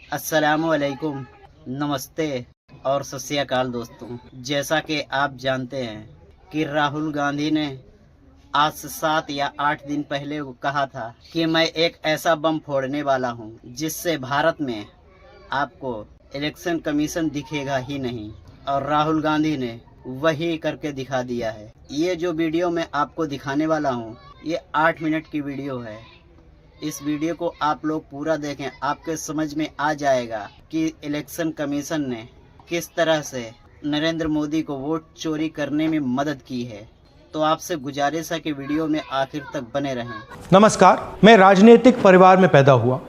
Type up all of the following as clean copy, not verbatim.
अस्सलामुअलैकुम, नमस्ते और सत श्री अकाल दोस्तों। जैसा कि आप जानते हैं कि राहुल गांधी ने आज से 7 या 8 दिन पहले वो कहा था कि मैं एक ऐसा बम फोड़ने वाला हूं जिससे भारत में आपको इलेक्शन कमीशन दिखेगा ही नहीं, और राहुल गांधी ने वही करके दिखा दिया है। ये जो वीडियो मैं आपको दिखाने वाला हूं, ये 8 मिनट की वीडियो है। इस वीडियो को आप लोग पूरा देखें, आपके समझ में आ जाएगा कि इलेक्शन कमीशन ने किस तरह से नरेंद्र मोदी को वोट चोरी करने में मदद की है। तो आपसे गुजारिश है कि वीडियो में आखिर तक बने रहें। नमस्कार, मैं राजनीतिक परिवार में पैदा हुआ।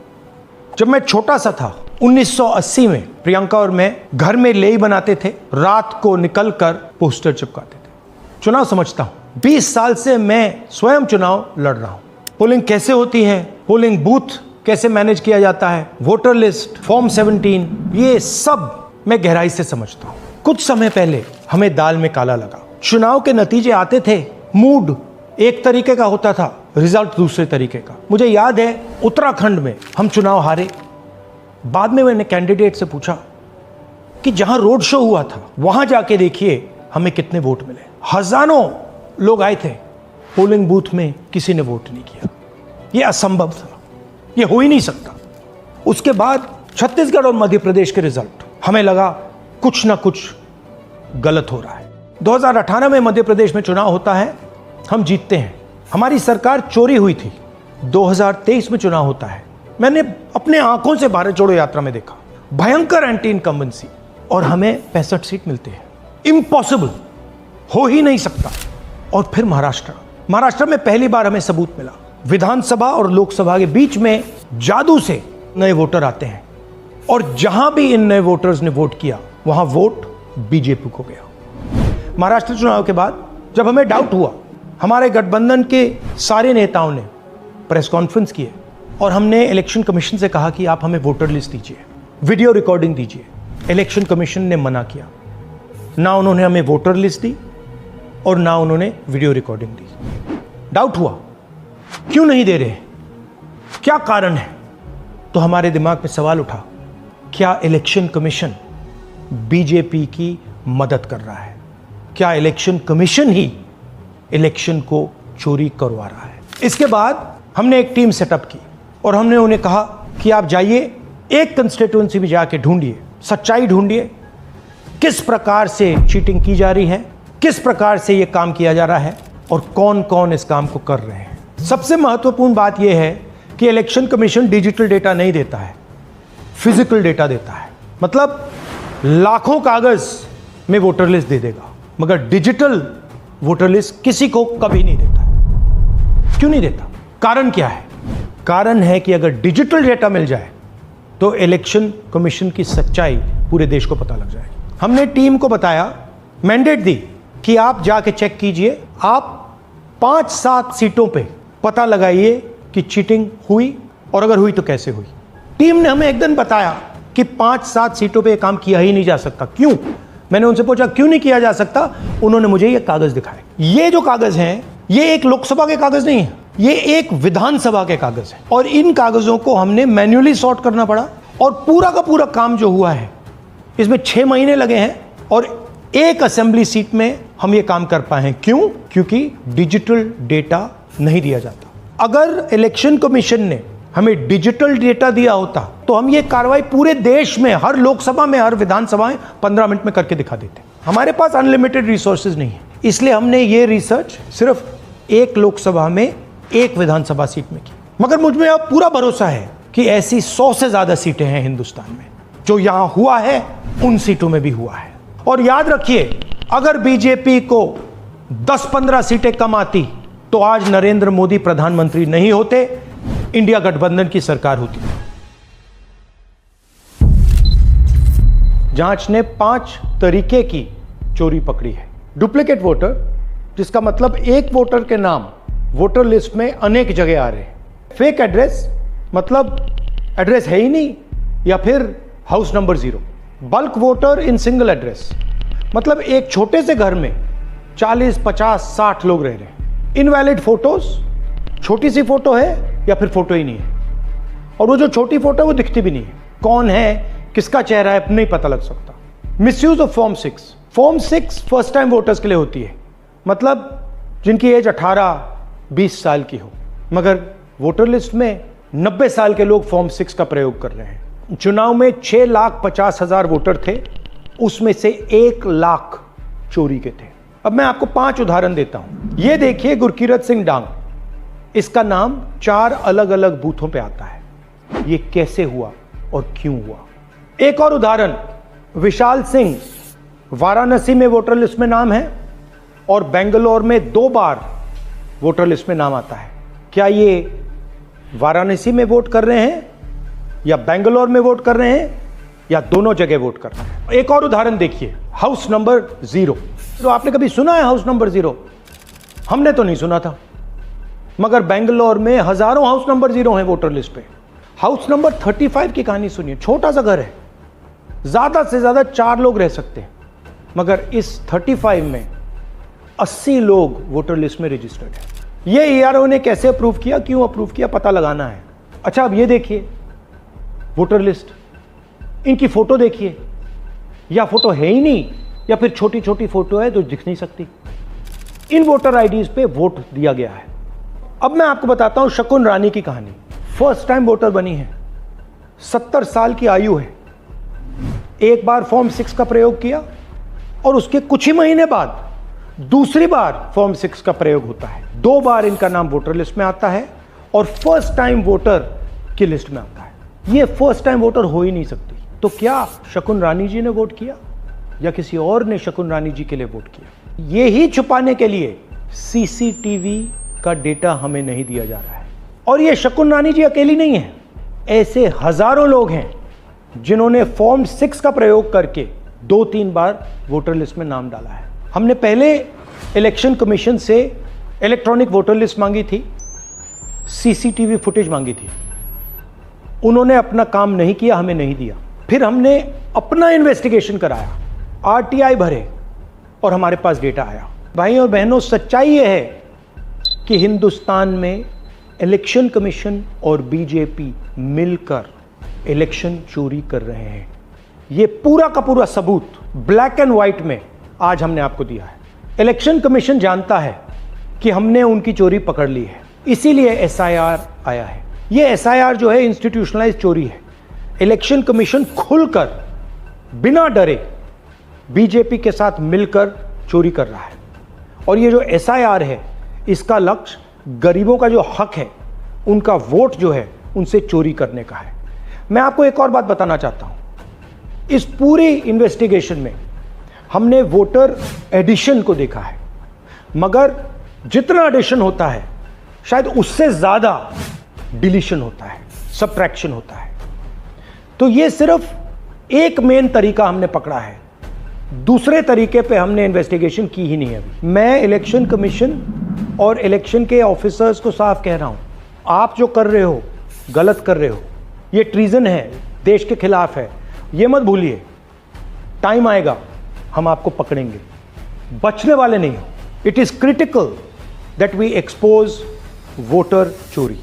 जब मैं छोटा सा था 1980 में प्रियंका और मैं घर में लेई बनाते थे, रात को निकलकर पोस्टर चिपकाते थे। चुनाव समझता हूं, 20 साल से मैं स्वयं चुनाव लड़ रहा हूं। पोलिंग कैसे होती है, पोलिंग बूथ कैसे मैनेज किया जाता है, वोटर लिस्ट, फॉर्म 17, ये सब मैं गहराई से समझता हूं। कुछ समय पहले हमें दाल में काला लगा। चुनाव के नतीजे आते थे, मूड एक तरीके का होता था, रिजल्ट दूसरे तरीके का। मुझे याद है उत्तराखंड में हम चुनाव हारे। बाद में मैंने कैंडिडेट से पूछा कि जहां रोड शो हुआ था वहां जाके देखिए हमें कितने वोट मिले। हजारों लोग आए थे, पोलिंग बूथ में किसी ने वोट नहीं किया। यह असंभव था, यह हो ही नहीं सकता। उसके बाद छत्तीसगढ़ और मध्य प्रदेश के रिजल्ट, हमें लगा कुछ ना कुछ गलत हो रहा है। 2018 में मध्य प्रदेश में चुनाव होता है, हम जीतते हैं, हमारी सरकार चोरी हुई थी। 2023 में चुनाव होता है, मैंने अपने आंखों से भारत जोड़ो यात्रा में देखा, भयंकर एंटी इनकम्बेंसी, और हमें 65 सीट मिलते हैं। इम्पॉसिबल, हो ही नहीं सकता। और फिर महाराष्ट्र में पहली बार हमें सबूत मिला, विधानसभा और लोकसभा के बीच में जादू से नए वोटर आते हैं, और जहां भी इन नए वोटर्स ने वोट किया वहां वोट बीजेपी को गया। महाराष्ट्र चुनाव के बाद जब हमें डाउट हुआ, हमारे गठबंधन के सारे नेताओं ने प्रेस कॉन्फ्रेंस किए और हमने इलेक्शन कमीशन से कहा कि आप हमें वोटर लिस्ट दीजिए, वीडियो रिकॉर्डिंग दीजिए। इलेक्शन कमीशन ने मना किया, ना उन्होंने हमें वोटर लिस्ट दी और ना उन्होंने वीडियो रिकॉर्डिंग दी। डाउट हुआ, क्यों नहीं दे रहे, क्या कारण है? तो हमारे दिमाग में सवाल उठा, क्या इलेक्शन कमीशन बीजेपी की मदद कर रहा है? क्या इलेक्शन कमीशन ही इलेक्शन को चोरी करवा रहा है? इसके बाद हमने एक टीम सेटअप की और हमने उन्हें कहा कि आप जाइए, एक कंस्टिट्यूएंसी में जाके ढूंढिए, सच्चाई ढूंढिए, किस प्रकार से चीटिंग की जा रही है, किस प्रकार से यह काम किया जा रहा है और कौन कौन इस काम को कर रहे हैं। सबसे महत्वपूर्ण बात यह है कि इलेक्शन कमीशन डिजिटल डेटा नहीं देता है, फिजिकल डेटा देता है। मतलब लाखों कागज में वोटर लिस्ट दे देगा, मगर डिजिटल वोटर लिस्ट किसी को कभी नहीं देता है। क्यों नहीं देता? कारण क्या है? कारण है कि अगर डिजिटल डेटा मिल जाए तो इलेक्शन कमीशन की सच्चाई पूरे देश को पता लग जाएगी। हमने टीम को बताया, मैंडेट दी कि आप जाके चेक कीजिए, आप 5-7 सीटों पे पता लगाइए कि चीटिंग हुई, और अगर हुई तो कैसे हुई। टीम ने हमें एक दिन बताया कि 5-7 सीटों पे काम किया ही नहीं जा सकता। क्यों? मैंने उनसे पूछा क्यों नहीं किया जा सकता। उन्होंने मुझे ये कागज दिखाए। ये जो कागज हैं, ये एक लोकसभा के कागज नहीं है, ये एक विधानसभा के कागज है, और इन कागजों को हमने मैन्युअली सॉर्ट करना पड़ा। और पूरा का पूरा काम जो हुआ है, इसमें 6 महीने लगे हैं, और एक असेंबली सीट में हम ये काम कर पाए हैं। क्यों? क्योंकि डिजिटल डेटा नहीं दिया जाता। अगर इलेक्शन कमीशन ने हमें डिजिटल डेटा दिया होता तो हम ये कार्रवाई पूरे देश में, हर लोकसभा में, हर विधानसभा में 15 मिनट में करके दिखा देते। हमारे पास अनलिमिटेड रिसोर्सेज नहीं है, इसलिए हमने ये रिसर्च सिर्फ एक लोकसभा में, एक विधानसभा सीट में की। मगर मुझ में अब पूरा भरोसा है कि ऐसी 100 से ज्यादा सीटें हैं हिंदुस्तान में। जो यहां हुआ है उन सीटों में भी हुआ है। और याद रखिए, अगर बीजेपी को 10-15 सीटें कम आती तो आज नरेंद्र मोदी प्रधानमंत्री नहीं होते, इंडिया गठबंधन की सरकार होती। जांच ने 5 तरीके की चोरी पकड़ी है। डुप्लीकेट वोटर, जिसका मतलब एक वोटर के नाम वोटर लिस्ट में अनेक जगह आ रहे हैं। फेक एड्रेस, मतलब एड्रेस है ही नहीं या फिर house number 0। Bulk voter in single address, मतलब एक छोटे से घर में 40, 50, 60 लोग रह रहे हैं। इनवैलिड फोटोज, छोटी सी फोटो है या फिर फोटो ही नहीं है, और वो जो छोटी फोटो है वो दिखती भी नहीं है। कौन है, किसका चेहरा है, नहीं पता लग सकता। Misuse of form 6। Form 6 first time voters के लिए होती है, मतलब जिनकी एज 18-20 साल की हो, मगर वोटर लिस्ट में 90 साल के लोग फॉर्म 6 का प्रयोग कर रहे हैं। चुनाव में 6,50,000 वोटर थे, उसमें से 1 लाख चोरी के थे। अब मैं आपको 5 उदाहरण देता हूं। यह देखिए गुरकीरत सिंह डांग, इसका नाम 4 अलग अलग बूथों पे आता है। यह कैसे हुआ और क्यों हुआ? एक और उदाहरण, विशाल सिंह, वाराणसी में वोटर लिस्ट में नाम है और बेंगलोर में 2 बार वोटर लिस्ट में नाम आता है। क्या ये वाराणसी में वोट कर रहे हैं या बेंगलोर में वोट कर रहे हैं या दोनों जगह वोट कर रहे हैं? एक और उदाहरण देखिए, हाउस नंबर 0। तो आपने कभी सुना है हाउस नंबर 0? हमने तो नहीं सुना था, मगर बेंगलोर में हजारों हाउस नंबर 0 हैं वोटर लिस्ट पे। हाउस नंबर 35 की कहानी सुनिए। छोटा सा घर है, ज्यादा से ज्यादा 4 लोग रह सकते हैं, मगर इस 35 में 80 लोग वोटर लिस्ट में रजिस्टर्ड है। ये ईआरओ ने कैसे अप्रूव किया, क्यों अप्रूव किया, पता लगाना है। अच्छा, अब ये देखिए वोटर लिस्ट, इनकी फोटो देखिए, या फोटो है ही नहीं या फिर छोटी छोटी फोटो है जो दिख नहीं सकती। इन वोटर आईडीज पे वोट दिया गया है। अब मैं आपको बताता हूं शकुन रानी की कहानी। फर्स्ट टाइम वोटर बनी है, 70 साल की आयु है। एक बार फॉर्म 6 का प्रयोग किया और उसके कुछ ही महीने बाद दूसरी बार फॉर्म 6 का प्रयोग होता है। 2 बार इनका नाम वोटर लिस्ट में आता है और फर्स्ट टाइम वोटर की लिस्ट में आता है। ये फर्स्ट टाइम वोटर हो ही नहीं सकती। तो क्या शकुन रानी जी ने वोट किया या किसी और ने शकुन रानी जी के लिए वोट किया? ये ही छुपाने के लिए सीसीटीवी का डेटा हमें नहीं दिया जा रहा है। और ये शकुन रानी जी अकेली नहीं है, ऐसे हजारों लोग हैं जिन्होंने फॉर्म 6 का प्रयोग करके 2-3 बार वोटर लिस्ट में नाम डाला है। हमने पहले इलेक्शन कमीशन से इलेक्ट्रॉनिक वोटर लिस्ट मांगी थी, सीसीटीवी फुटेज मांगी थी। उन्होंने अपना काम नहीं किया, हमें नहीं दिया। फिर हमने अपना इन्वेस्टिगेशन कराया, आरटीआई भरे और हमारे पास डेटा आया। भाई और बहनों, सच्चाई यह है कि हिंदुस्तान में इलेक्शन कमीशन और बीजेपी मिलकर इलेक्शन चोरी कर रहे हैं। यह पूरा का पूरा सबूत ब्लैक एंड व्हाइट में आज हमने आपको दिया है। इलेक्शन कमीशन जानता है कि हमने उनकी चोरी पकड़ ली है, इसीलिए एसआईआर आया है। यह एसआईआर जो है इंस्टीट्यूशनलाइज चोरी है। इलेक्शन कमीशन खुलकर बिना डरे बीजेपी के साथ मिलकर चोरी कर रहा है। और ये जो एसआईआर है, इसका लक्ष्य गरीबों का जो हक है, उनका वोट जो है, उनसे चोरी करने का है। मैं आपको एक और बात बताना चाहता हूं। इस पूरी इन्वेस्टिगेशन में हमने वोटर एडिशन को देखा है, मगर जितना एडिशन होता है शायद उससे ज्यादा डिलीशन होता है, सबट्रैक्शन होता है। तो ये सिर्फ एक मेन तरीका हमने पकड़ा है, दूसरे तरीके पे हमने इन्वेस्टिगेशन की ही नहीं है अभी। मैं इलेक्शन कमीशन और इलेक्शन के ऑफिसर्स को साफ कह रहा हूं, आप जो कर रहे हो गलत कर रहे हो, ये ट्रीजन है, देश के खिलाफ है। ये मत भूलिए, टाइम आएगा हम आपको पकड़ेंगे, बचने वाले नहीं हो। It is critical that we expose voter चोरी।